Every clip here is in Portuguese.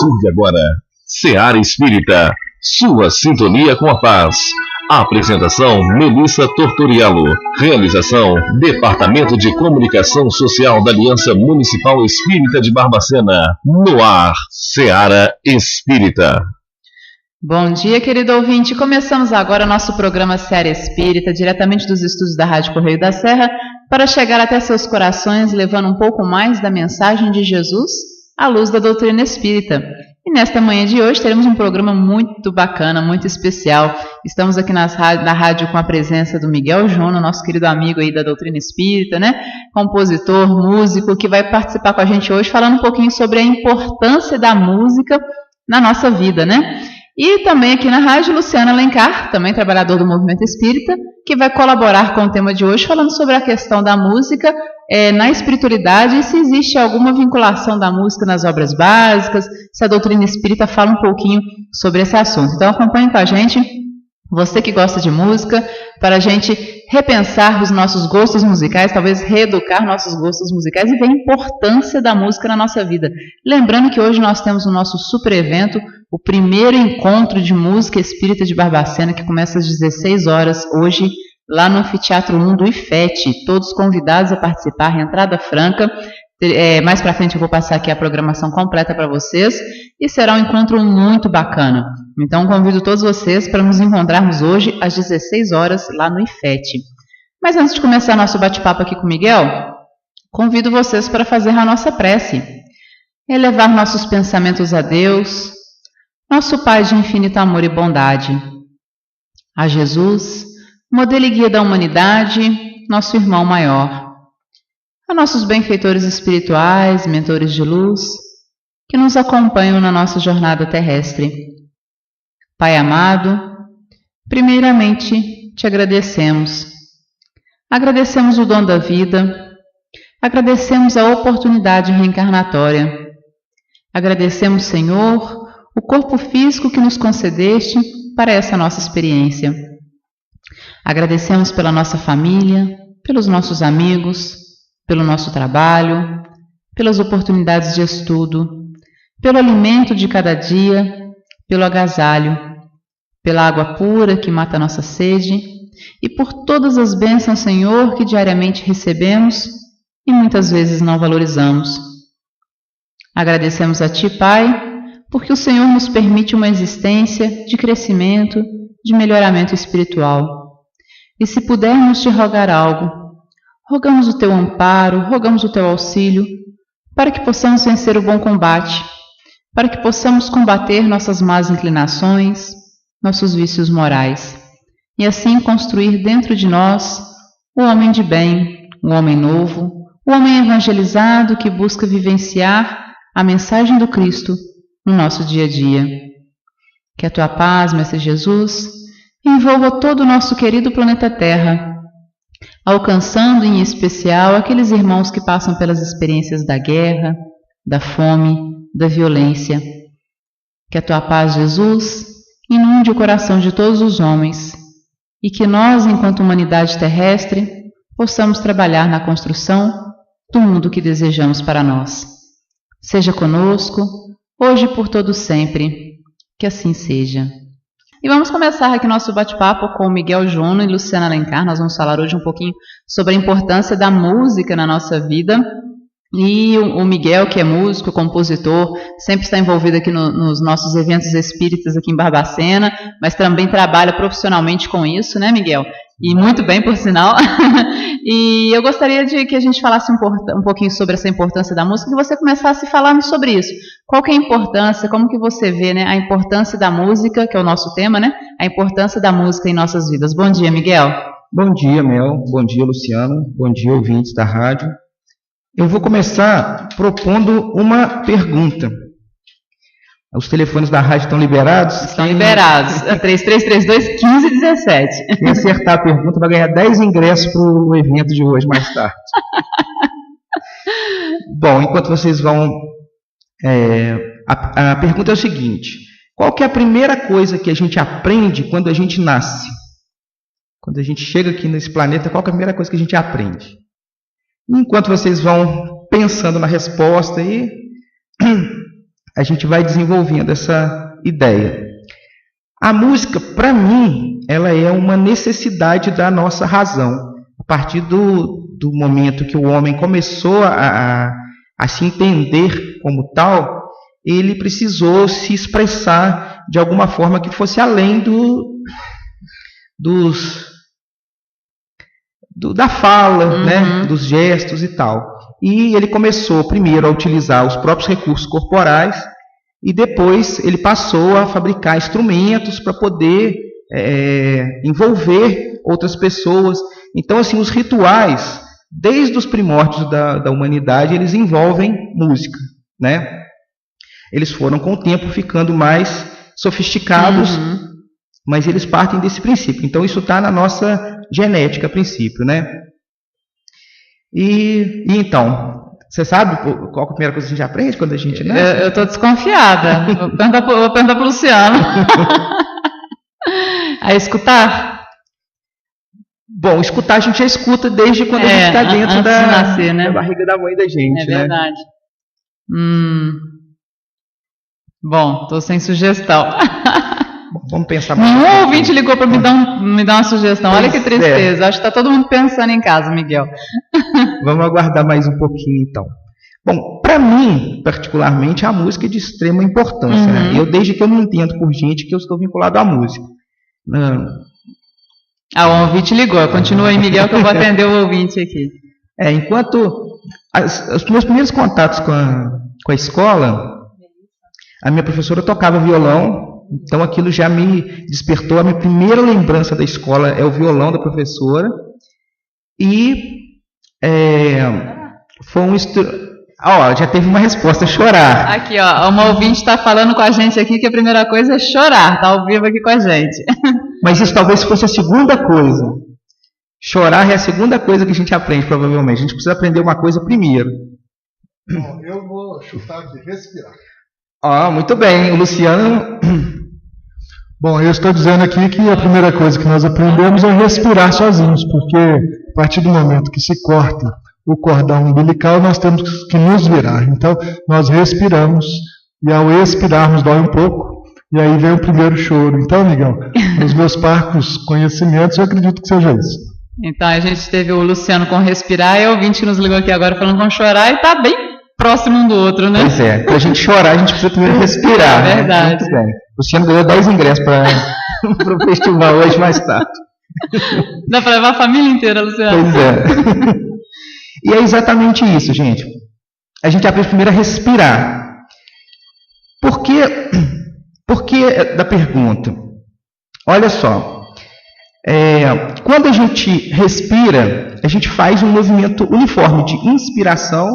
partir de agora, Seara Espírita, sua sintonia com a paz. Apresentação: Melissa Tortoriello. Realização: Departamento de Comunicação Social da Aliança Municipal Espírita de Barbacena. No ar, Seara Espírita. Bom dia, querido ouvinte. Começamos agora nosso programa Seara Espírita, diretamente dos estúdios da Rádio Correio da Serra, para chegar até seus corações, levando um pouco mais da mensagem de Jesus à luz da doutrina espírita. E nesta manhã de hoje teremos um programa muito bacana, muito especial. Estamos aqui na rádio com a presença do Miguel Júnior, nosso querido amigo aí da doutrina espírita, né? Compositor, músico, que vai participar com a gente hoje falando um pouquinho sobre a importância da música na nossa vida, né? E também aqui na rádio, Luciana Alencar, também trabalhador do movimento espírita, que vai colaborar com o tema de hoje, falando sobre a questão da música na espiritualidade e se existe alguma vinculação da música nas obras básicas, se a doutrina espírita fala um pouquinho sobre esse assunto. Então acompanhe com a gente, você que gosta de música, para a gente repensar os nossos gostos musicais, talvez reeducar nossos gostos musicais e ver a importância da música na nossa vida. Lembrando que hoje nós temos o nosso super evento, o primeiro encontro de música espírita de Barbacena, que começa às 16 horas hoje, lá no Anfiteatro 1 do IFET. Todos convidados a participar, entrada franca. Mais para frente eu vou passar aqui a programação completa para vocês e será um encontro muito bacana. Então convido todos vocês para nos encontrarmos hoje às 16 horas lá no IFET. Mas antes de começar nosso bate-papo aqui com o Miguel, convido vocês para fazer a nossa prece. Elevar nossos pensamentos a Deus, nosso Pai de infinito amor e bondade, a Jesus, modelo e guia da humanidade, nosso irmão maior, a nossos benfeitores espirituais, mentores de luz, que nos acompanham na nossa jornada terrestre. Pai amado, primeiramente te agradecemos. Agradecemos o dom da vida, agradecemos a oportunidade reencarnatória. Agradecemos, Senhor, o corpo físico que nos concedeste para essa nossa experiência. Agradecemos pela nossa família, pelos nossos amigos, pelo nosso trabalho, pelas oportunidades de estudo, pelo alimento de cada dia, pelo agasalho, pela água pura que mata a nossa sede e por todas as bênçãos, Senhor, que diariamente recebemos e muitas vezes não valorizamos. Agradecemos a Ti, Pai, porque o Senhor nos permite uma existência de crescimento, de melhoramento espiritual. E se pudermos Te rogar algo, rogamos o Teu amparo, rogamos o Teu auxílio, para que possamos vencer o bom combate, para que possamos combater nossas más inclinações, nossos vícios morais, e assim construir dentro de nós o homem de bem, o homem novo, o homem evangelizado que busca vivenciar a mensagem do Cristo no nosso dia a dia. Que a Tua paz, Mestre Jesus, envolva todo o nosso querido planeta Terra, alcançando em especial aqueles irmãos que passam pelas experiências da guerra, da fome, da violência. Que a Tua paz, Jesus, inunde o coração de todos os homens e que nós, enquanto humanidade terrestre, possamos trabalhar na construção do mundo que desejamos para nós. Seja conosco, hoje e por todo sempre, que assim seja. E vamos começar aqui nosso bate-papo com o Miguel Júnior e Luciana Alencar. Nós vamos falar hoje um pouquinho sobre a importância da música na nossa vida. E o Miguel, que é músico, compositor, sempre está envolvido aqui nos nossos eventos espíritas aqui em Barbacena, mas também trabalha profissionalmente com isso, né, Miguel? E muito bem, por sinal. E eu gostaria de que a gente falasse um pouquinho sobre essa importância da música, que você começasse falando sobre isso. Qual que é a importância, como que você vê, né, a importância da música, que é o nosso tema, né? A importância da música em nossas vidas. Bom dia, Miguel. Bom dia, Mel. Bom dia, Luciano. Bom dia, ouvintes da rádio. Eu vou começar propondo uma pergunta. Os telefones da rádio estão liberados? Estão liberados. 3332-1517. Quem acertar a pergunta vai ganhar 10 ingressos para o evento de hoje mais tarde. Bom, enquanto vocês vão... A pergunta é o seguinte. Qual que é a primeira coisa que a gente aprende quando a gente nasce? Quando a gente chega aqui nesse planeta, qual que é a primeira coisa que a gente aprende? Enquanto vocês vão pensando na resposta aí, a gente vai desenvolvendo essa ideia. A música, para mim, ela é uma necessidade da nossa razão. A partir do momento que o homem começou a se entender como tal, ele precisou se expressar de alguma forma que fosse além da fala, né, dos gestos e tal. E ele começou primeiro a utilizar os próprios recursos corporais e depois ele passou a fabricar instrumentos para poder envolver outras pessoas. Então, assim, os rituais, desde os primórdios da humanidade, eles envolvem música, né? Eles foram com o tempo ficando mais sofisticados, mas eles partem desse princípio. Então, isso está na nossa genética, a princípio, né? E então, você sabe qual é a primeira coisa que a gente aprende quando a gente nasce? Eu estou desconfiada. Vou perguntar para o Luciano. A escutar? Bom, escutar a gente já escuta desde quando a gente está dentro de nascer, né? da barriga da mãe da gente. É verdade. Né? Bom, estou sem sugestão. Vamos pensar mais. Um ouvinte ligou para me dar uma sugestão. Olha que tristeza. Acho que está todo mundo pensando em casa, Miguel. Vamos aguardar mais um pouquinho, então. Bom, para mim, particularmente, a música é de extrema importância. Né? Eu, desde que eu me entendo por gente, que eu estou vinculado à música. O ouvinte ligou. Continua aí, Miguel, que eu vou atender o ouvinte aqui. Enquanto os meus primeiros contatos com a escola, a minha professora tocava violão. Então aquilo já me despertou. A minha primeira lembrança da escola é o violão da professora. E foi um já teve uma resposta, chorar. Aqui, uma ouvinte está falando com a gente aqui que a primeira coisa é chorar, está ao vivo aqui com a gente. Mas isso talvez fosse a segunda coisa. Chorar é a segunda coisa que a gente aprende, provavelmente. A gente precisa aprender uma coisa primeiro. Bom, eu vou chutar de respirar. Muito bem, o Luciano. Bom, eu estou dizendo aqui que a primeira coisa que nós aprendemos é respirar sozinhos, porque a partir do momento que se corta o cordão umbilical, nós temos que nos virar. Então, nós respiramos, e ao expirarmos dói um pouco, e aí vem o primeiro choro. Então, Miguel, nos meus parcos conhecimentos, eu acredito que seja isso. Então, a gente teve o Luciano com respirar, e o ouvinte que nos ligou aqui agora falando com chorar, e está bem próximo um do outro, né? Pois é, para a gente chorar, a gente precisa primeiro respirar. É verdade. Muito bem. O Luciano ganhou 10 ingressos para o festival hoje mais tarde. Dá para levar a família inteira, Luciano. Pois é. E é exatamente isso, gente. A gente aprende primeiro a respirar. Por que da pergunta? Olha só. Quando a gente respira, a gente faz um movimento uniforme de inspiração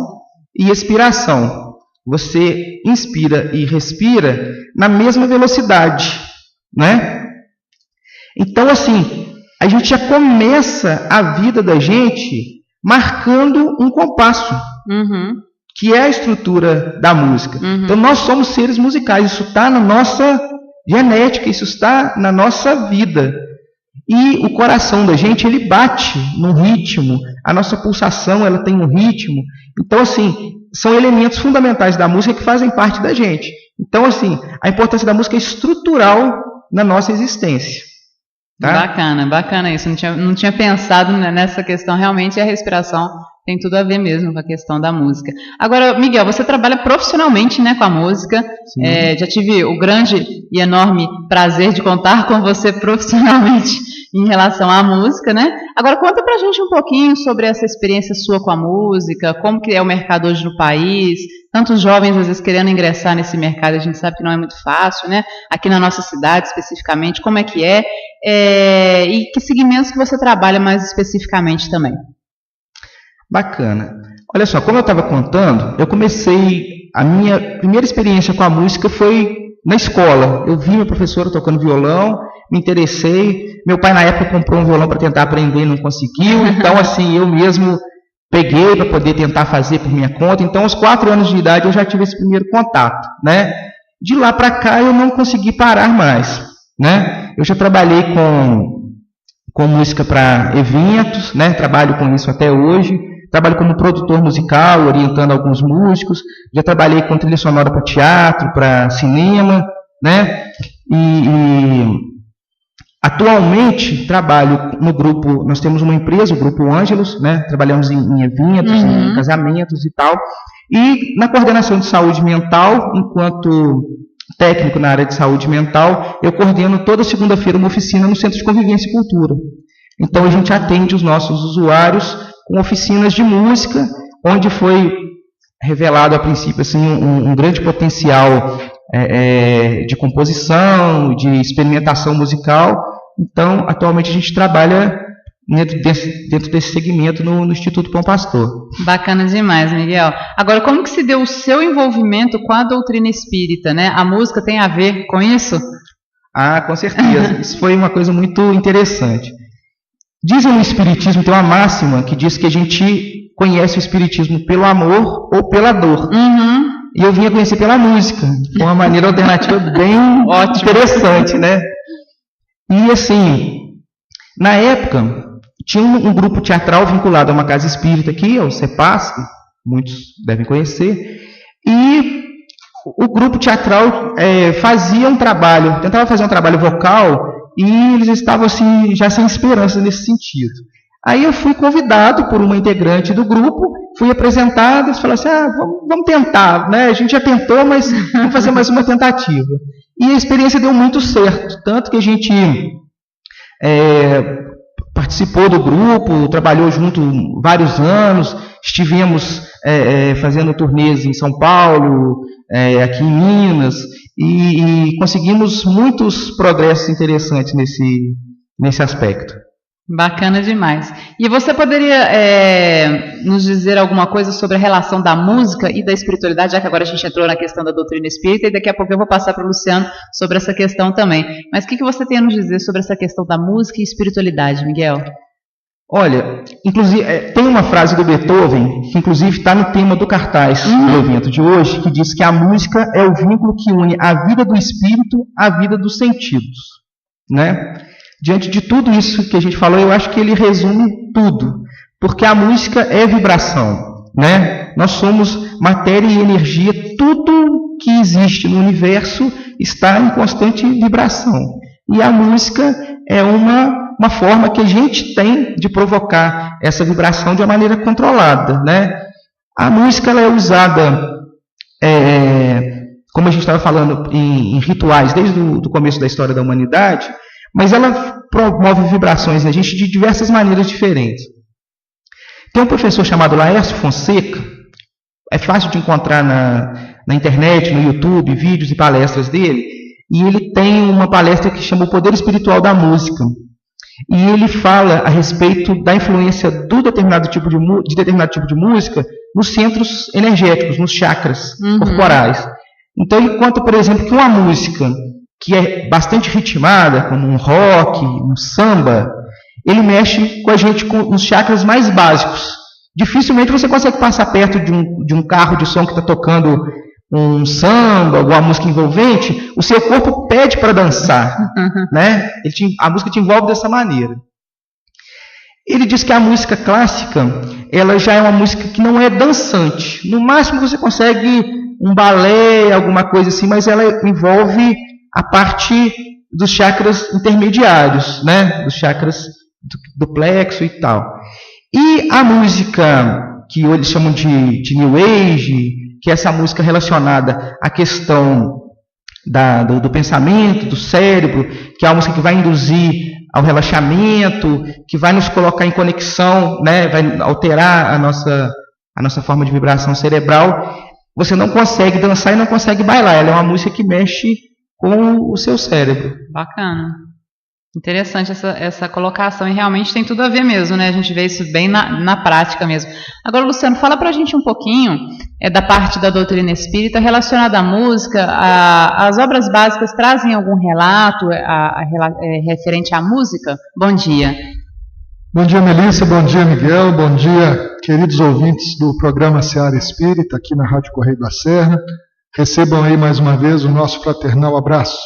e expiração. Você inspira e respira na mesma velocidade, né? Então, assim, a gente já começa a vida da gente marcando um compasso, que é a estrutura da música. Então, nós somos seres musicais, isso está na nossa genética, isso está na nossa vida. E o coração da gente, ele bate num ritmo, a nossa pulsação, ela tem um ritmo. Então, assim, são elementos fundamentais da música que fazem parte da gente. Então, assim, a importância da música é estrutural na nossa existência. Tá? Bacana isso. Não tinha pensado nessa questão. Realmente, a respiração tem tudo a ver mesmo com a questão da música. Agora, Miguel, você trabalha profissionalmente, né, com a música. Já tive o grande e enorme prazer de contar com você profissionalmente em relação à música, né? Agora, conta pra gente um pouquinho sobre essa experiência sua com a música, como que é o mercado hoje no país, tantos jovens às vezes querendo ingressar nesse mercado, a gente sabe que não é muito fácil, né? Aqui na nossa cidade especificamente, como é que e que segmentos que você trabalha mais especificamente também? Bacana. Olha só, como eu estava contando, a minha primeira experiência com a música foi na escola. Eu vi minha professora tocando violão, me interessei. Meu pai, na época, comprou um violão para tentar aprender e não conseguiu. Então, assim, eu mesmo peguei para poder tentar fazer por minha conta. Então, aos 4 anos de idade, eu já tive esse primeiro contato, né? De lá para cá, eu não consegui parar mais, né? Eu já trabalhei com música para eventos, né? Trabalho com isso até hoje. trabalho como produtor musical, orientando alguns músicos, já trabalhei com trilha sonora para teatro, para cinema, né? E atualmente trabalho no grupo, nós temos uma empresa, o Grupo Ângelos, né? Trabalhamos em eventos, em casamentos e tal, e na coordenação de saúde mental, enquanto técnico na área de saúde mental, eu coordeno toda segunda-feira uma oficina no Centro de Convivência e Cultura. Então a gente atende os nossos usuários com oficinas de música, onde foi revelado a princípio assim, um grande potencial de composição, de experimentação musical. Então, atualmente a gente trabalha dentro desse segmento no Instituto Bom Pastor. Bacana demais, Miguel. Agora, como que se deu o seu envolvimento com a doutrina espírita, né? A música tem a ver com isso? Ah, com certeza. Isso foi uma coisa muito interessante. Dizem no Espiritismo, tem uma máxima que diz que a gente conhece o Espiritismo pelo amor ou pela dor. E eu vinha conhecer pela música, de uma maneira alternativa bem interessante, né? E assim, na época, tinha um grupo teatral vinculado a uma casa espírita aqui, o CEPAS, muitos devem conhecer, e o grupo teatral fazia um trabalho, tentava fazer um trabalho vocal, e eles estavam assim, já sem esperança nesse sentido. Aí eu fui convidado por uma integrante do grupo, fui apresentado, eles falaram assim, vamos tentar, né? A gente já tentou, mas vamos fazer mais uma tentativa. E a experiência deu muito certo, tanto que a gente participou do grupo, trabalhou junto vários anos, estivemos fazendo turnês em São Paulo, aqui em Minas, e conseguimos muitos progressos interessantes nesse aspecto. Bacana demais. E você poderia nos dizer alguma coisa sobre a relação da música e da espiritualidade, já que agora a gente entrou na questão da doutrina espírita, e daqui a pouco eu vou passar para o Luciano sobre essa questão também. Mas o que você tem a nos dizer sobre essa questão da música e espiritualidade, Miguel? Olha, inclusive, tem uma frase do Beethoven, que inclusive está no tema do cartaz do evento de hoje, que diz que a música é o vínculo que une a vida do espírito à vida dos sentidos, né? Diante de tudo isso que a gente falou, eu acho que ele resume tudo, porque a música é vibração, né? Nós somos matéria e energia, tudo que existe no universo está em constante vibração. E a música é uma forma que a gente tem de provocar essa vibração de uma maneira controlada, né? A música ela é usada, como a gente estava falando, em rituais desde o começo da história da humanidade, mas ela promove vibrações na gente de diversas maneiras diferentes. Tem um professor chamado Laércio Fonseca, é fácil de encontrar na internet, no YouTube, vídeos e palestras dele, e ele tem uma palestra que chama O Poder Espiritual da Música. E ele fala a respeito da influência de determinado tipo de música nos centros energéticos, nos chakras corporais. Então ele conta, por exemplo, que uma música que é bastante ritmada, como um rock, um samba, ele mexe com a gente nos chakras mais básicos. Dificilmente você consegue passar perto de um carro de som que está tocando um samba, alguma música envolvente, o seu corpo pede para dançar, né? A música te envolve dessa maneira. Ele diz que a música clássica, ela já é uma música que não é dançante. No máximo você consegue um balé, alguma coisa assim, mas ela envolve a parte dos chakras intermediários, né? Dos chakras do plexo e tal. E a música que eles chamam de New Age, que é essa música relacionada à questão do pensamento, do cérebro, que é uma música que vai induzir ao relaxamento, que vai nos colocar em conexão, né? Vai alterar a nossa forma de vibração cerebral. Você não consegue dançar e não consegue bailar. Ela é uma música que mexe com o seu cérebro. Bacana. Interessante essa colocação, e realmente tem tudo a ver mesmo, né? A gente vê isso bem na prática mesmo. Agora, Luciano, fala pra gente um pouquinho da parte da doutrina espírita relacionada à música. As obras básicas trazem algum relato referente à música? Bom dia. Bom dia, Melissa, bom dia, Miguel, bom dia, queridos ouvintes do programa Seara Espírita, aqui na Rádio Correio da Serra. Recebam aí mais uma vez o nosso fraternal abraço.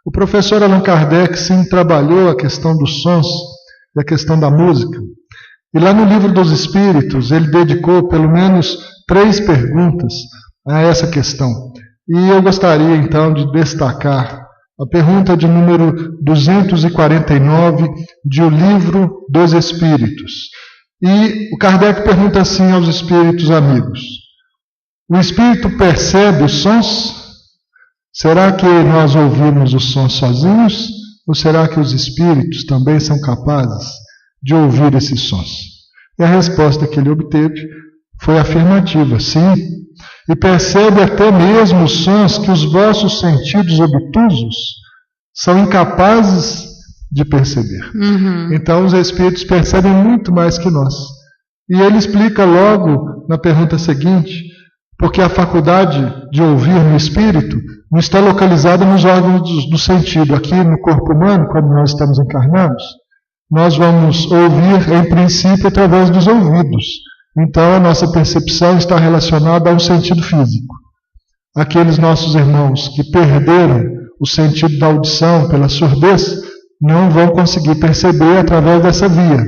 O professor Allan Kardec sim trabalhou a questão dos sons e a questão da música. E lá no Livro dos Espíritos, ele dedicou pelo menos 3 perguntas a essa questão. E eu gostaria então de destacar a pergunta de número 249 de O Livro dos Espíritos. E o Kardec pergunta assim aos espíritos amigos: o espírito percebe os sons? Será que nós ouvimos os sons sozinhos? Ou será que os espíritos também são capazes de ouvir esses sons? E a resposta que ele obteve foi afirmativa: sim. E percebe até mesmo os sons que os vossos sentidos obtusos são incapazes de perceber. Então os espíritos percebem muito mais que nós. E ele explica logo na pergunta seguinte, porque a faculdade de ouvir no espírito não está localizada nos órgãos do sentido. Aqui no corpo humano, quando nós estamos encarnados, nós vamos ouvir em princípio através dos ouvidos. Então a nossa percepção está relacionada a um sentido físico. Aqueles nossos irmãos que perderam o sentido da audição pela surdez não vão conseguir perceber através dessa via.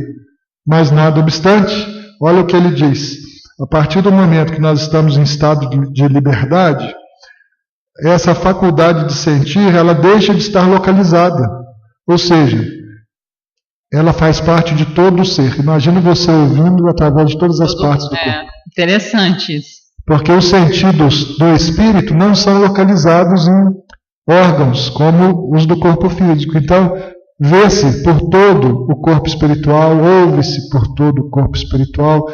Mas nada obstante, olha o que ele diz: a partir do momento que nós estamos em estado de liberdade, essa faculdade de sentir, ela deixa de estar localizada. Ou seja, ela faz parte de todo o ser. Imagina você ouvindo através de todas as partes do corpo. Interessante isso. Porque os sentidos do espírito não são localizados em órgãos como os do corpo físico. Então, vê-se por todo o corpo espiritual, ouve-se por todo o corpo espiritual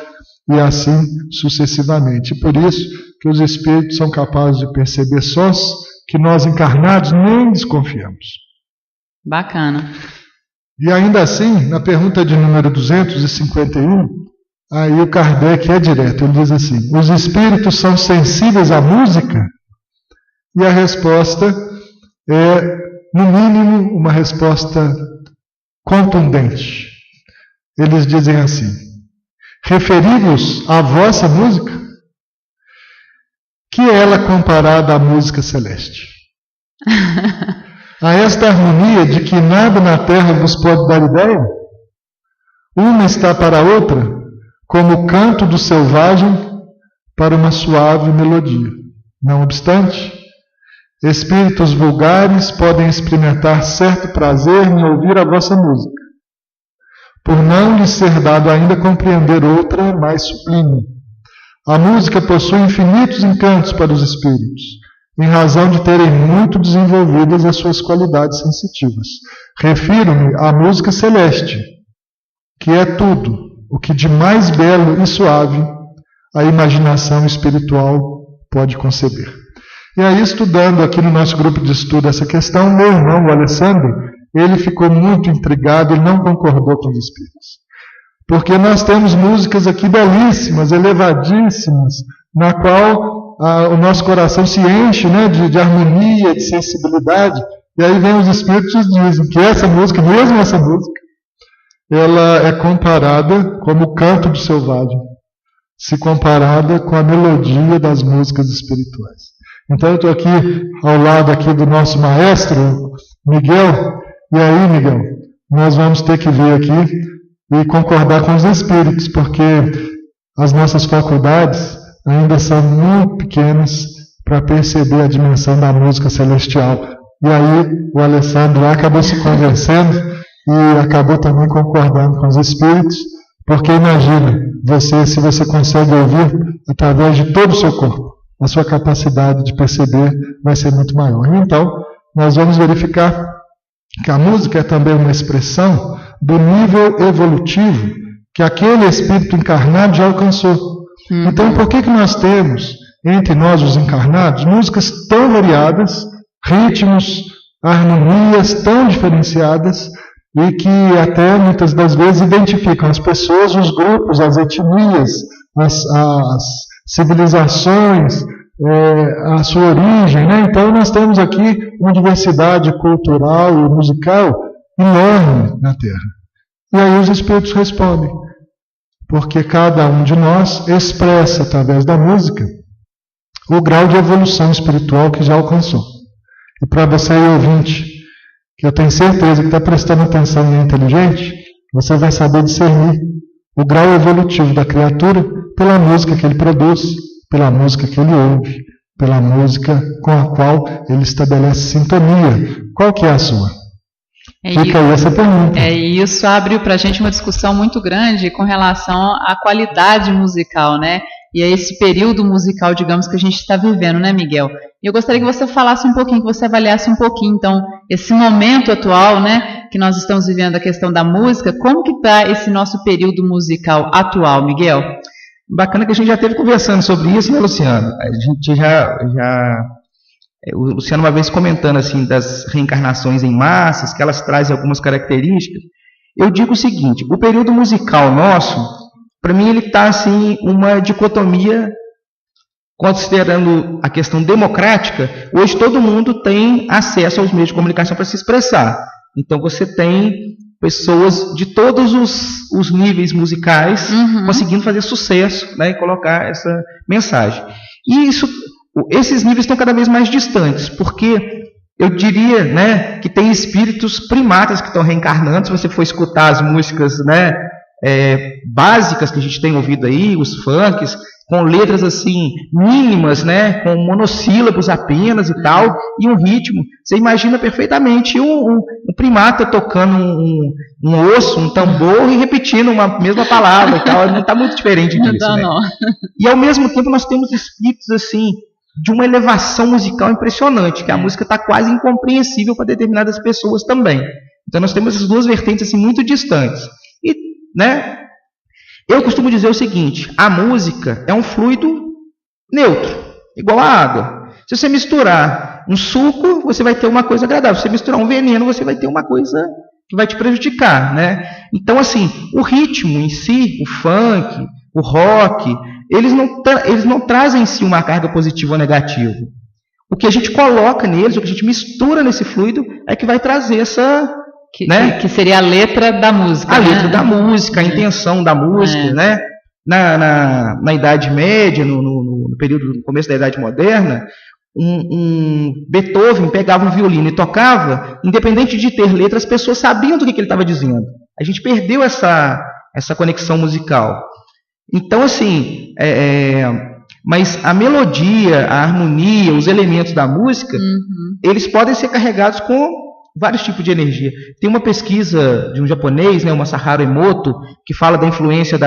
e assim sucessivamente. Por isso que os espíritos são capazes de perceber sons que nós encarnados nem desconfiamos. Bacana. E ainda assim, na pergunta de número 251, aí o Kardec é direto, ele diz assim: os espíritos são sensíveis à música? E a resposta é, no mínimo, uma resposta contundente. Eles dizem assim: referi-vos à vossa música, que é ela comparada à música celeste. A esta harmonia de que nada na terra vos pode dar ideia? Uma está para a outra, como o canto do selvagem para uma suave melodia. Não obstante, espíritos vulgares podem experimentar certo prazer em ouvir a vossa música, por não lhes ser dado ainda compreender outra mais sublime. A música possui infinitos encantos para os espíritos, em razão de terem muito desenvolvidas as suas qualidades sensitivas. Refiro-me à música celeste, que é tudo o que de mais belo e suave a imaginação espiritual pode conceber. E aí, estudando aqui no nosso grupo de estudo essa questão, meu irmão, o Alessandro, ele ficou muito intrigado, ele não concordou com os espíritos. Porque nós temos músicas aqui belíssimas, elevadíssimas, na qual o nosso coração se enche, né, de harmonia, de sensibilidade, e aí vem os espíritos e dizem que essa música, mesmo essa música, ela é comparada como o canto do selvagem, se comparada com a melodia das músicas espirituais. Então eu estou aqui ao lado aqui do nosso maestro, Miguel, e aí, Miguel, nós vamos ter que vir aqui e concordar com os espíritos, porque as nossas faculdades ainda são muito pequenas para perceber a dimensão da música celestial. E aí o Alessandro acabou se convencendo e acabou também concordando com os espíritos, porque imagina, se você consegue ouvir através de todo o seu corpo, a sua capacidade de perceber vai ser muito maior. Então, nós vamos verificar que a música é também uma expressão do nível evolutivo que aquele espírito encarnado já alcançou. Então, por que nós temos, entre nós os encarnados, músicas tão variadas, ritmos, harmonias tão diferenciadas, e que até muitas das vezes identificam as pessoas, os grupos, as etnias, as civilizações, a sua origem, né? Então nós temos aqui uma diversidade cultural e musical enorme na Terra. E aí os espíritos respondem, porque cada um de nós expressa através da música o grau de evolução espiritual que já alcançou. E para você aí, ouvinte, que eu tenho certeza que está prestando atenção e é inteligente, você vai saber discernir o grau evolutivo da criatura pela música que ele produz, pela música que ele ouve, pela música com a qual ele estabelece sintonia. Qual que é a sua? Fica aí essa pergunta. Isso abre para a gente uma discussão muito grande com relação à qualidade musical, né? E a esse período musical, digamos, que a gente está vivendo, né, Miguel? E eu gostaria que você falasse um pouquinho, que você avaliasse um pouquinho, então, esse momento atual, né, que nós estamos vivendo, a questão da música, como que está esse nosso período musical atual, Miguel? Bacana que a gente já esteve conversando sobre isso, né, Luciano? A gente o Luciano uma vez comentando assim das reencarnações em massas, que elas trazem algumas características. Eu digo o seguinte: o período musical nosso, para mim, ele está assim uma dicotomia, considerando a questão democrática. Hoje todo mundo tem acesso aos meios de comunicação para se expressar. Então você tem pessoas de todos os níveis musicais conseguindo fazer sucesso, né, e colocar essa mensagem. E esses níveis estão cada vez mais distantes, porque eu diria, né, que tem espíritos primatas que estão reencarnando. Se você for escutar as músicas, né, básicas que a gente tem ouvido aí, os funks, com letras assim mínimas, né, com monossílabos apenas e tal, e um ritmo, você imagina perfeitamente um primata tocando um osso, um tambor e repetindo uma mesma palavra e tal. Não está muito diferente disso, né? E ao mesmo tempo nós temos espíritos assim de uma elevação musical impressionante, que a música está quase incompreensível para determinadas pessoas também. Então nós temos essas duas vertentes assim muito distantes. E, né, eu costumo dizer o seguinte: a música é um fluido neutro, igual a água. Se você misturar um suco, você vai ter uma coisa agradável. Se você misturar um veneno, você vai ter uma coisa que vai te prejudicar, né? Então, assim, o ritmo em si, o funk, o rock, eles não trazem em si uma carga positiva ou negativa. O que a gente coloca neles, o que a gente mistura nesse fluido, é que vai trazer essa... Que seria a letra da música. A letra da música, a intenção da música, né? Na Idade Média, no começo da Idade Moderna, um Beethoven pegava um violino e tocava, independente de ter letra, as pessoas sabiam do que ele estava dizendo. A gente perdeu essa conexão musical. Então, assim, mas a melodia, a harmonia, os elementos da música, eles podem ser carregados com vários tipos de energia. Tem uma pesquisa de um japonês, né, o Masaharu Emoto, que fala da influência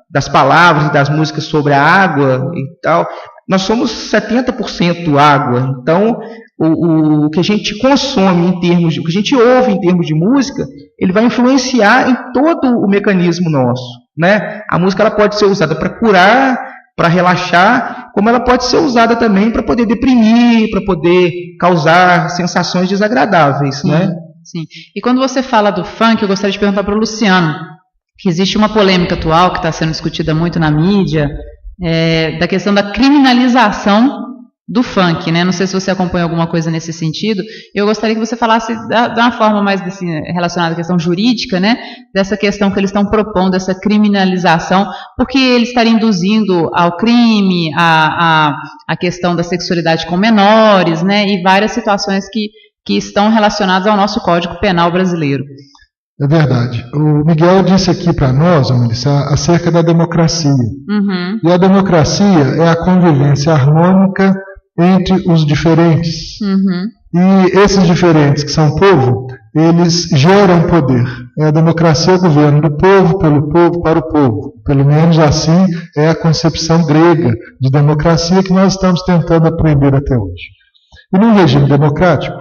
das palavras e das músicas sobre a água e tal. Nós somos 70% água. Então, o que a gente consome em termos, o que a gente ouve em termos de música, ele vai influenciar em todo o mecanismo nosso, né? A música ela pode ser usada para curar, para relaxar, como ela pode ser usada também para poder deprimir, para poder causar sensações desagradáveis, né? Sim. E quando você fala do funk, eu gostaria de perguntar para o Luciano, que existe uma polêmica atual que está sendo discutida muito na mídia, da questão da criminalização do funk, né? Não sei se você acompanha alguma coisa nesse sentido. Eu gostaria que você falasse de uma forma mais relacionada à questão jurídica, né? Dessa questão que eles estão propondo, essa criminalização, porque eles estariam induzindo ao crime, a questão da sexualidade com menores, né? E várias situações que estão relacionadas ao nosso Código Penal brasileiro. É verdade. O Miguel disse aqui para nós, Melissa, acerca da democracia. E a democracia é a convivência harmônica entre os diferentes. E esses diferentes, que são povo, eles geram poder. A democracia é o governo do povo, pelo povo, para o povo. Pelo menos assim é a concepção grega de democracia que nós estamos tentando aprender até hoje. E no regime democrático,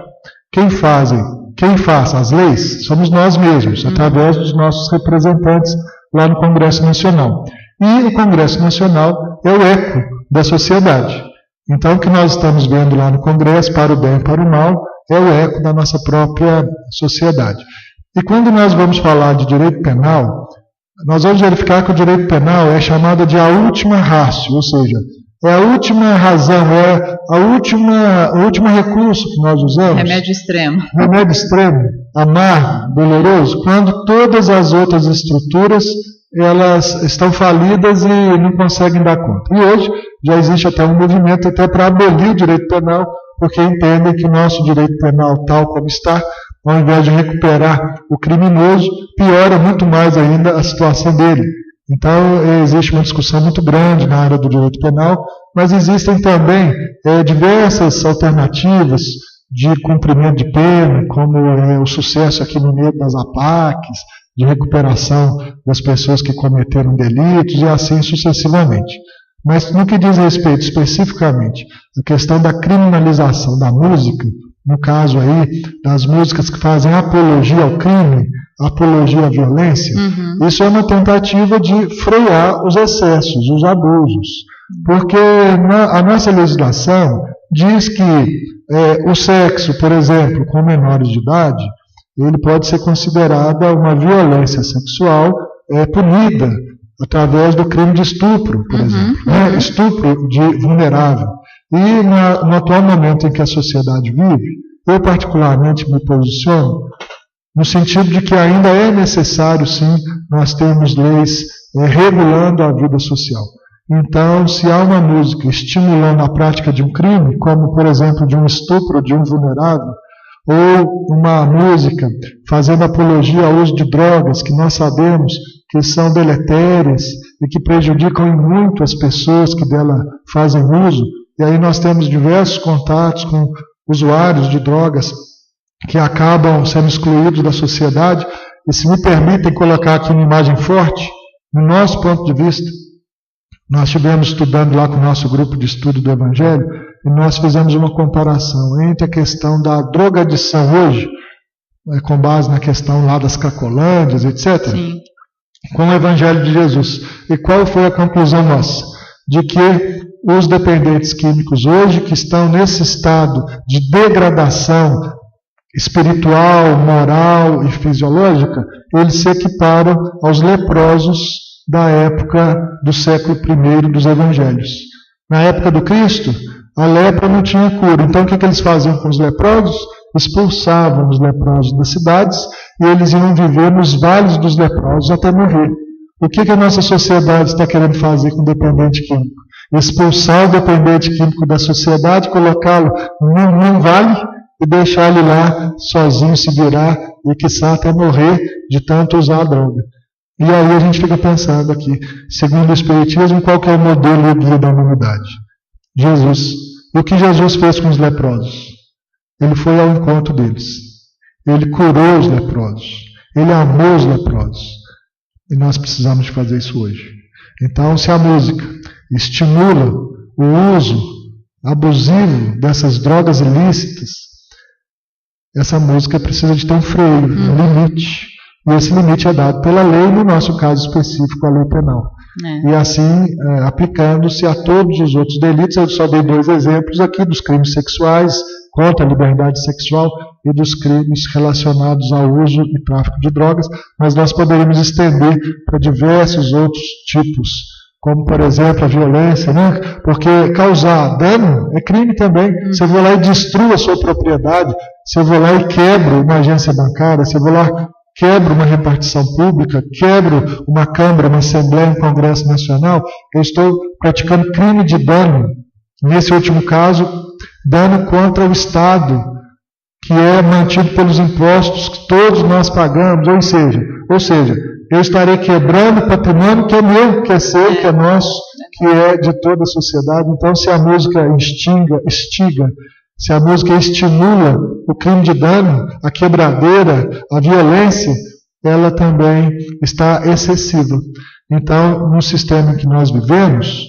quem faz as leis somos nós mesmos, através dos nossos representantes lá no Congresso Nacional. E o Congresso Nacional é o eco da sociedade. Então, o que nós estamos vendo lá no Congresso, para o bem e para o mal, é o eco da nossa própria sociedade. E quando nós vamos falar de direito penal, nós vamos verificar que o direito penal é chamado de a última ratio, ou seja, é a última razão, é o último recurso que nós usamos. Remédio extremo. Remédio extremo, amargo, doloroso, quando todas as outras estruturas elas estão falidas e não conseguem dar conta. E hoje já existe até um movimento até para abolir o direito penal, porque entendem que o nosso direito penal, tal como está, ao invés de recuperar o criminoso, piora muito mais ainda a situação dele. Então, existe uma discussão muito grande na área do direito penal, mas existem também diversas alternativas de cumprimento de pena, como o sucesso aqui no meio das APACs, de recuperação das pessoas que cometeram delitos e assim sucessivamente. Mas no que diz respeito especificamente à questão da criminalização da música, no caso aí das músicas que fazem apologia ao crime, apologia à violência, isso é uma tentativa de frear os excessos, os abusos. Porque a nossa legislação diz que o sexo, por exemplo, com menores de idade, ele pode ser considerado uma violência sexual punida através do crime de estupro, por exemplo, estupro de vulnerável. E no atual momento em que a sociedade vive, eu particularmente me posiciono no sentido de que ainda é necessário, sim, nós termos leis regulando a vida social. Então, se há uma música estimulando a prática de um crime, como, por exemplo, de um estupro de um vulnerável, ou uma música fazendo apologia ao uso de drogas, que nós sabemos que são deletérias e que prejudicam muito as pessoas que dela fazem uso, e aí nós temos diversos contatos com usuários de drogas que acabam sendo excluídos da sociedade, e se me permitem colocar aqui uma imagem forte, no nosso ponto de vista, nós estivemos estudando lá com o nosso grupo de estudo do Evangelho, e nós fizemos uma comparação entre a questão da drogadição hoje, com base na questão lá das cracolândias, etc., Sim. com o Evangelho de Jesus. E qual foi a conclusão nossa? De que os dependentes químicos hoje, que estão nesse estado de degradação espiritual, moral e fisiológica, eles se equiparam aos leprosos da época do século I dos Evangelhos. Na época do Cristo, a lepra não tinha cura. Então o que eles faziam com os leprosos? Expulsavam os leprosos das cidades e eles iam viver nos vales dos leprosos até morrer. O que a nossa sociedade está querendo fazer com o dependente químico? Expulsar o dependente químico da sociedade, colocá-lo num vale e deixar ele lá sozinho se virar e quiçá até morrer de tanto usar a droga. E aí a gente fica pensando aqui, segundo o Espiritismo, qual que é o modelo de vida da humanidade? Jesus. E o que Jesus fez com os leprosos? Ele foi ao encontro deles. Ele curou os leprosos. Ele amou os leprosos. E nós precisamos de fazer isso hoje. Então, se a música estimula o uso abusivo dessas drogas ilícitas, essa música precisa de ter um freio, um limite. E esse limite é dado pela lei, no nosso caso específico, a lei penal. E assim, aplicando-se a todos os outros delitos. Eu só dei 2 exemplos aqui dos crimes sexuais, contra a liberdade sexual, e dos crimes relacionados ao uso e tráfico de drogas, mas nós poderíamos estender para diversos outros tipos, como, por exemplo, a violência, né? Porque causar dano é crime também. Se eu vou lá e destruo a sua propriedade, se eu vou lá e quebro uma agência bancária, se eu vou lá quebro uma repartição pública, quebro uma Câmara, uma Assembleia, um Congresso Nacional, eu estou praticando crime de dano. Nesse último caso, dano contra o Estado, que é mantido pelos impostos que todos nós pagamos, ou seja, eu estarei quebrando o patrimônio que é meu, que é seu, que é nosso, que é de toda a sociedade. Então, se a música instiga, se a música estimula o crime de dano, a quebradeira, a violência, ela também está excessiva. Então, no sistema em que nós vivemos,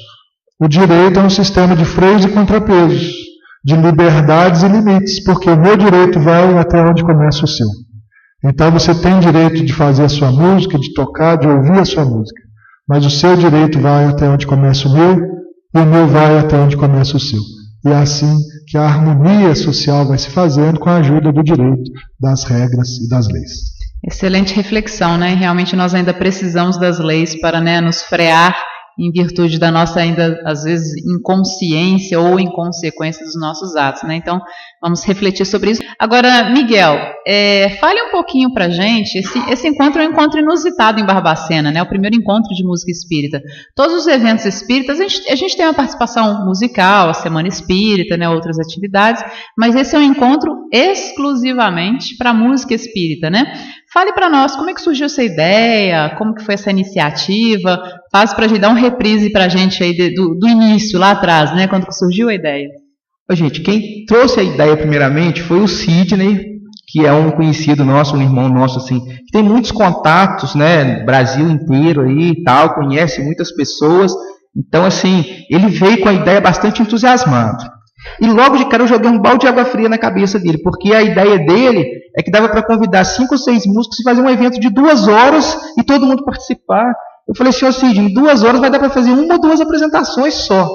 o direito é um sistema de freios e contrapesos, de liberdades e limites, porque o meu direito vai até onde começa o seu. Então, você tem direito de fazer a sua música, de tocar, de ouvir a sua música, mas o seu direito vai até onde começa o meu, e o meu vai até onde começa o seu. E é assim que a harmonia social vai se fazendo com a ajuda do direito, das regras e das leis. Excelente reflexão, né? Realmente nós ainda precisamos das leis para, né, nos frear em virtude da nossa ainda, às vezes, inconsciência ou inconsequência dos nossos atos, né? Então, vamos refletir sobre isso. Agora, Miguel, fale um pouquinho pra gente, esse encontro é um encontro inusitado em Barbacena, né? O primeiro encontro de música espírita. Todos os eventos espíritas, a gente tem uma participação musical, a Semana Espírita, né? Outras atividades, mas esse é um encontro exclusivamente para música espírita, né? Fale para nós como é que surgiu essa ideia, como que foi essa iniciativa, faz para a gente dar um reprise para a gente aí do início, lá atrás, né, quando surgiu a ideia. Gente, quem trouxe a ideia primeiramente foi o Sidney, que é um conhecido nosso, um irmão nosso, assim, que tem muitos contatos, né, Brasil inteiro aí e tal, conhece muitas pessoas. Então, assim, ele veio com a ideia bastante entusiasmado. E logo de cara eu joguei um balde de água fria na cabeça dele, porque a ideia dele é que dava para convidar 5 ou 6 músicos e fazer um evento de 2 horas e todo mundo participar. Eu falei assim, Cid, em 2 horas vai dar para fazer 1 ou 2 apresentações só.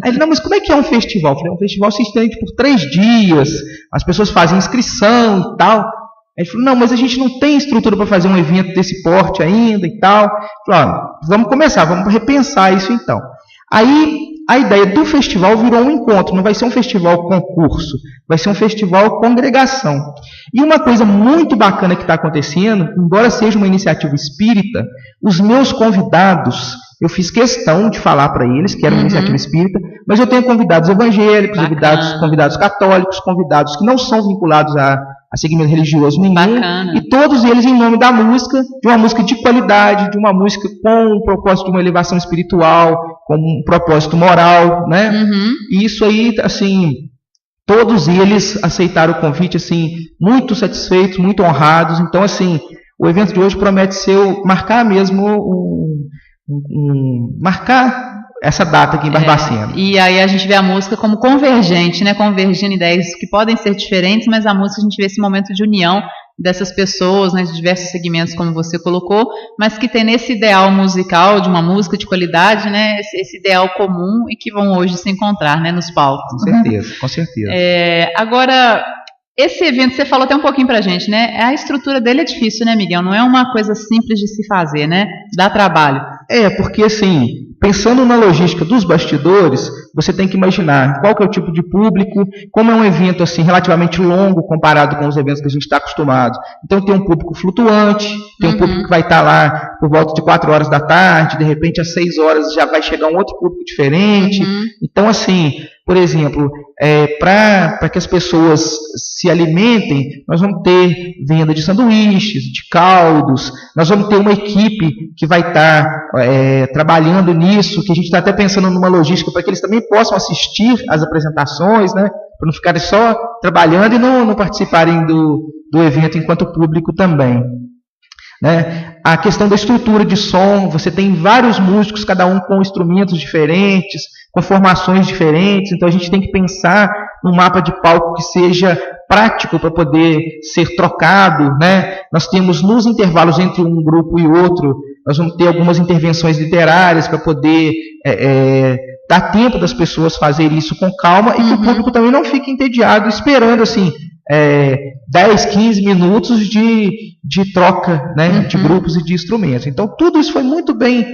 Aí ele, não, mas como é que é um festival? Eu falei, um festival se estende por 3 dias, as pessoas fazem inscrição e tal. Aí ele falou, não, mas a gente não tem estrutura para fazer um evento desse porte ainda e tal. Eu falei, vamos começar, vamos repensar isso então. Aí a ideia do festival virou um encontro, não vai ser um festival concurso, vai ser um festival congregação. E uma coisa muito bacana que está acontecendo, embora seja uma iniciativa espírita, os meus convidados, eu fiz questão de falar para eles que era uma iniciativa espírita, mas eu tenho convidados evangélicos, convidados católicos, convidados que não são vinculados a segmento religioso nenhum, e todos eles em nome da música, de uma música de qualidade, de uma música com um propósito de uma elevação espiritual, com um propósito moral, né? E isso aí, assim, todos eles aceitaram o convite, assim, muito satisfeitos, muito honrados. Então, assim, o evento de hoje promete marcar mesmo marcar essa data aqui em Barbacena. E aí a gente vê a música como convergente, né? Convergindo ideias que podem ser diferentes, mas a música a gente vê esse momento de união dessas pessoas, né, de diversos segmentos, como você colocou, mas que tem nesse ideal musical, de uma música de qualidade, né, esse ideal comum e que vão hoje se encontrar, né, nos palcos. Com certeza, com certeza. Agora, esse evento, você falou até um pouquinho pra gente, né, a estrutura dele é difícil, né, Miguel? Não é uma coisa simples de se fazer, né? Dá trabalho. Porque assim, pensando na logística dos bastidores, você tem que imaginar qual que é o tipo de público, como é um evento assim relativamente longo comparado com os eventos que a gente está acostumado. Então tem um público flutuante, tem um público que vai estar lá por volta de 4 horas da tarde, de repente às 6 horas já vai chegar um outro público diferente. Então assim, por exemplo, para que as pessoas se alimentem, nós vamos ter venda de sanduíches, de caldos, nós vamos ter uma equipe que vai estar trabalhando nisso, que a gente está até pensando numa logística para que eles também possam assistir às apresentações, né, para não ficarem só trabalhando e não participarem do evento enquanto público também. Né? A questão da estrutura de som, você tem vários músicos, cada um com instrumentos diferentes, com formações diferentes, então a gente tem que pensar num mapa de palco que seja prático para poder ser trocado, né? Nós temos nos intervalos entre um grupo e outro, nós vamos ter algumas intervenções literárias para poder dar tempo das pessoas fazerem isso com calma e que o público também não fique entediado esperando assim 10, 15 minutos de troca, né, de grupos e de instrumentos. Então tudo isso foi muito bem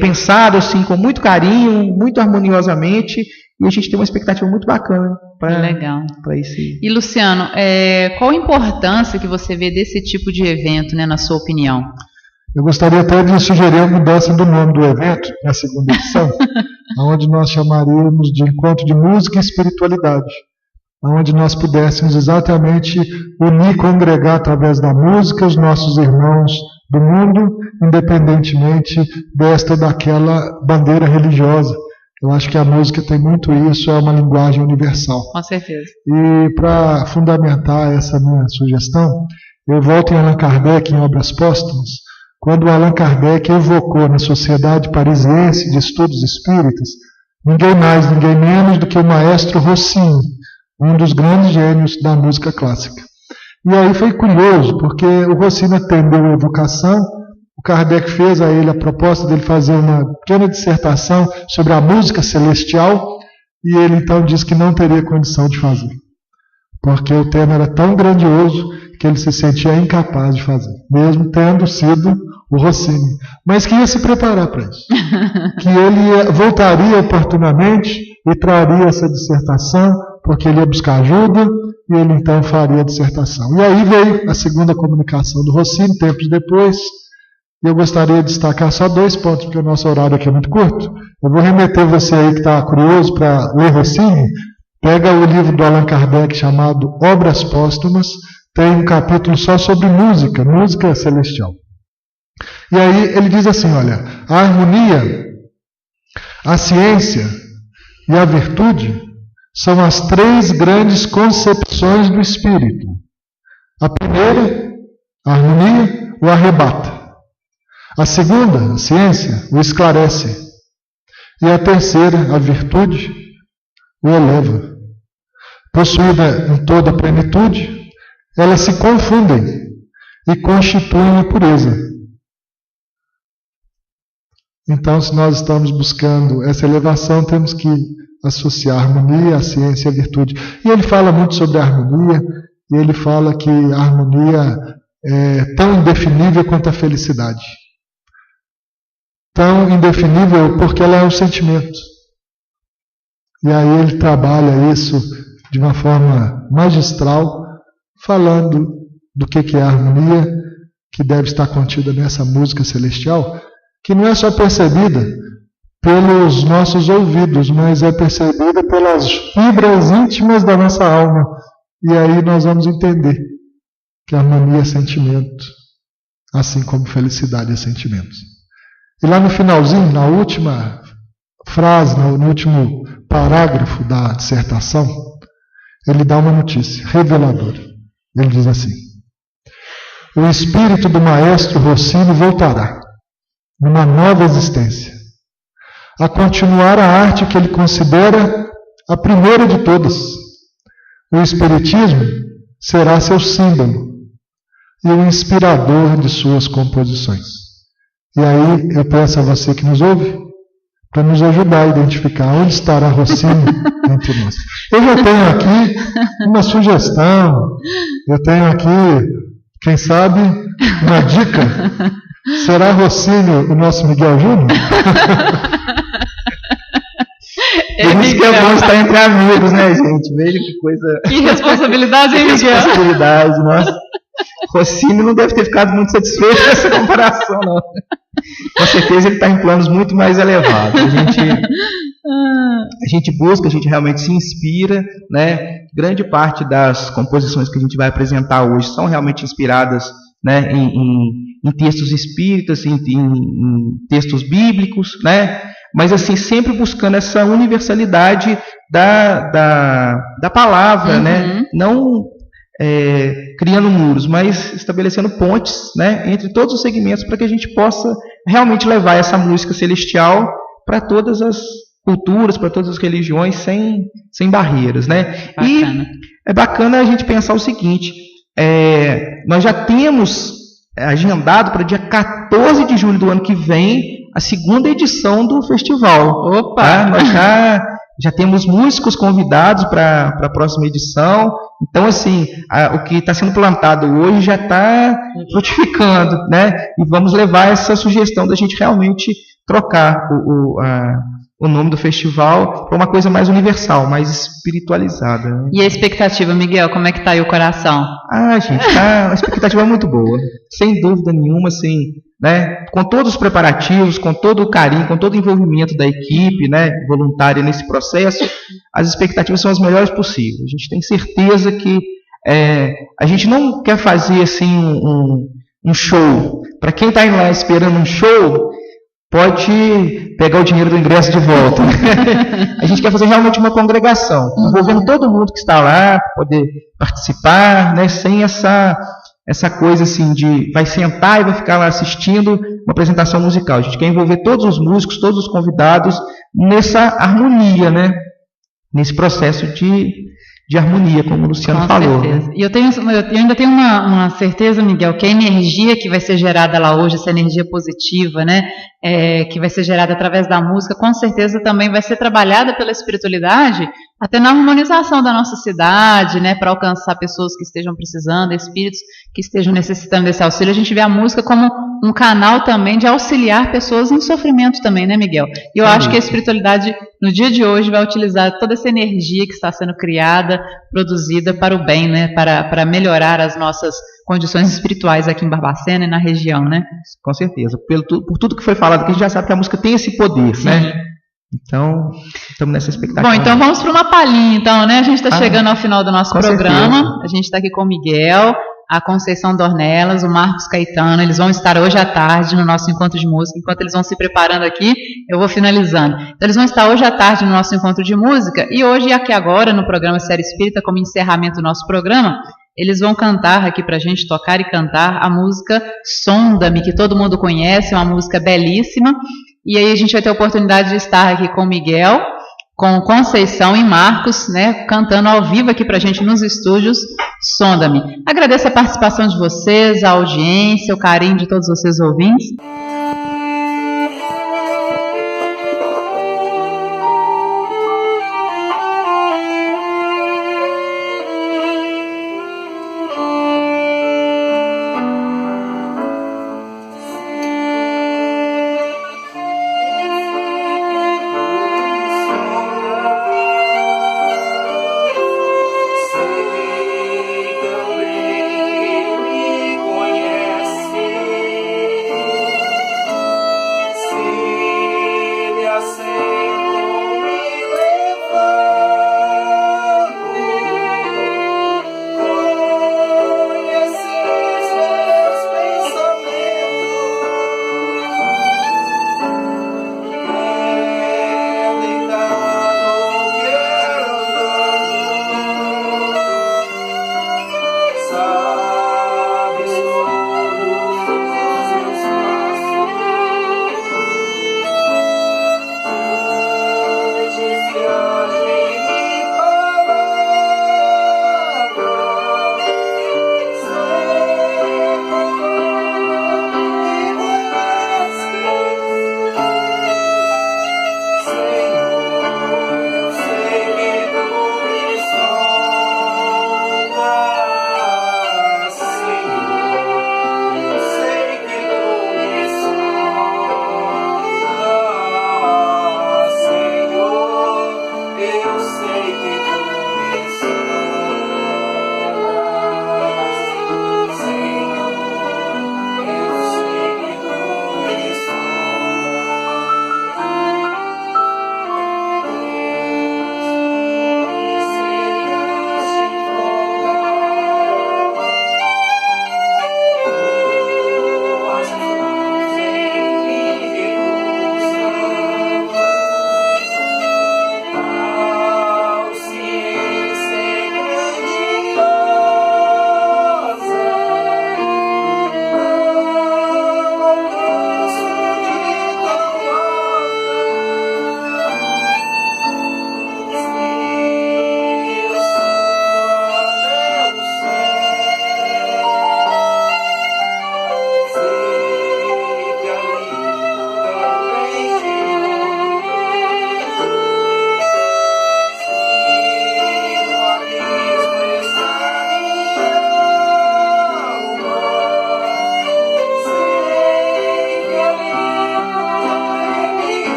pensado assim, com muito carinho, muito harmoniosamente, e a gente tem uma expectativa muito bacana para esse. E Luciano, qual a importância que você vê desse tipo de evento, né, na sua opinião? Eu gostaria até de sugerir a mudança do nome do evento, na segunda edição, onde nós chamaríamos de Encontro de Música e Espiritualidade, onde nós pudéssemos exatamente unir, congregar através da música os nossos irmãos do mundo, independentemente desta ou daquela bandeira religiosa. Eu acho que a música tem muito isso, é uma linguagem universal. Com certeza. E para fundamentar essa minha sugestão, eu volto em Allan Kardec, em Obras Póstumas, quando Allan Kardec evocou na Sociedade Parisiense de Estudos Espíritas ninguém mais, ninguém menos do que o maestro Rossini, um dos grandes gênios da música clássica. E aí foi curioso, porque o Rossini atendeu a evocação, o Kardec fez a ele a proposta dele fazer uma pequena dissertação sobre a música celestial, e ele então disse que não teria condição de fazer, porque o tema era tão grandioso que ele se sentia incapaz de fazer, mesmo tendo sido o Rossini, mas que ia se preparar para isso, que ele voltaria oportunamente e traria essa dissertação, porque ele ia buscar ajuda, e ele então faria a dissertação. E aí veio a segunda comunicação do Rossini, tempos depois, e eu gostaria de destacar só 2 pontos, porque o nosso horário aqui é muito curto. Eu vou remeter você aí que está curioso para ler Rossini, pega o livro do Allan Kardec chamado Obras Póstumas, tem um capítulo só sobre música, música celestial. E aí ele diz assim, olha, a harmonia, a ciência e a virtude são as 3 grandes concepções do espírito. A primeira, a harmonia, o arrebata. A segunda, a ciência, o esclarece. E a terceira, a virtude, o eleva. Possuída em toda a plenitude, elas se confundem e constituem a pureza. Então, se nós estamos buscando essa elevação, temos que associar a harmonia, a ciência e a virtude. E ele fala muito sobre a harmonia, e ele fala que a harmonia é tão indefinível quanto a felicidade. Tão indefinível porque ela é um sentimento. E aí ele trabalha isso de uma forma magistral, falando do que é a harmonia, que deve estar contida nessa música celestial, que não é só percebida pelos nossos ouvidos, mas é percebida pelas fibras íntimas da nossa alma. E aí nós vamos entender que a harmonia é sentimento, assim como felicidade é sentimento. E lá no finalzinho, na última frase, no último parágrafo da dissertação, ele dá uma notícia reveladora. Ele diz assim: o espírito do maestro Rossini voltará numa nova existência, a continuar a arte que ele considera a primeira de todas. O espiritismo será seu símbolo e o inspirador de suas composições. E aí eu peço a você que nos ouve para nos ajudar a identificar onde estará Rossini entre nós. Eu já tenho aqui uma sugestão, eu tenho aqui, quem sabe, uma dica. Será Rossini o nosso Miguel Júnior? Por isso que é bom estar entre amigos, né, gente? Veja que coisa... Que responsabilidade, hein, Miguel? Que responsabilidade, nossa. Rossini não deve ter ficado muito satisfeito com essa comparação, não. Com certeza ele está em planos muito mais elevados. A gente busca, a gente realmente se inspira, né? Grande parte das composições que a gente vai apresentar hoje são realmente inspiradas, né, em textos espíritas, em textos bíblicos, né? Mas assim, sempre buscando essa universalidade da palavra, né? Não criando muros, mas estabelecendo pontes, né, entre todos os segmentos para que a gente possa realmente levar essa música celestial para todas as culturas, para todas as religiões, sem barreiras, né? Bacana. E é bacana a gente pensar o seguinte, nós já temos agendado para dia 14 de julho do ano que vem a segunda edição do festival. Opa! Tá? Nós já temos músicos convidados para a próxima edição. Então, assim, o que está sendo plantado hoje já está frutificando, né? E vamos levar essa sugestão da gente realmente trocar o nome do festival para uma coisa mais universal, mais espiritualizada. Né? E a expectativa, Miguel, como é que está aí o coração? Gente, a expectativa é muito boa. Sem dúvida nenhuma, assim, né? Com todos os preparativos, com todo o carinho, com todo o envolvimento da equipe, né, voluntária nesse processo, as expectativas são as melhores possíveis. A gente tem certeza que a gente não quer fazer assim um show. Para quem está indo lá esperando um show, pode pegar o dinheiro do ingresso de volta. A gente quer fazer realmente uma congregação, envolvendo todo mundo que está lá, poder participar, né, sem essa coisa assim de vai sentar e vai ficar lá assistindo uma apresentação musical. A gente quer envolver todos os músicos, todos os convidados nessa harmonia, né? Nesse processo de harmonia, como o Luciano falou. Certeza. Né? E eu ainda tenho uma certeza, Miguel, que a energia que vai ser gerada lá hoje, essa energia positiva, né? Que vai ser gerada através da música, com certeza também vai ser trabalhada pela espiritualidade, até na harmonização da nossa cidade, né, para alcançar pessoas que estejam precisando, espíritos que estejam necessitando desse auxílio. A gente vê a música como um canal também de auxiliar pessoas em sofrimento também, né, Miguel? E eu acho que a espiritualidade, no dia de hoje, vai utilizar toda essa energia que está sendo criada, produzida para o bem, né, para melhorar as nossas condições espirituais aqui em Barbacena e na região, né? Com certeza. Por tudo que foi falado aqui, a gente já sabe que a música tem esse poder, né? Então, estamos nessa expectativa. Bom, então vamos para uma palhinha, então, né? A gente está chegando ao final do nosso programa. Certeza. A gente está aqui com o Miguel, a Conceição Dornelas, o Marcos Caetano. Eles vão estar hoje à tarde no nosso encontro de música. Enquanto eles vão se preparando aqui, eu vou finalizando. Então, eles vão estar hoje à tarde no nosso encontro de música. E hoje e aqui agora, no programa Seara Espírita, como encerramento do nosso programa, eles vão cantar aqui pra gente, tocar e cantar a música Sonda-me, que todo mundo conhece, é uma música belíssima. E aí a gente vai ter a oportunidade de estar aqui com o Miguel, com Conceição e Marcos, né, cantando ao vivo aqui pra gente nos estúdios Sonda-me. Agradeço a participação de vocês, a audiência, o carinho de todos vocês ouvintes.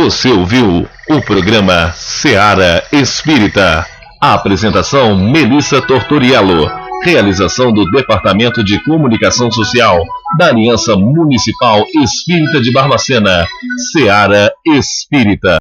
Você ouviu o programa Seara Espírita. A apresentação Melissa Tortoriello. Realização do Departamento de Comunicação Social da Aliança Municipal Espírita de Barbacena. Seara Espírita.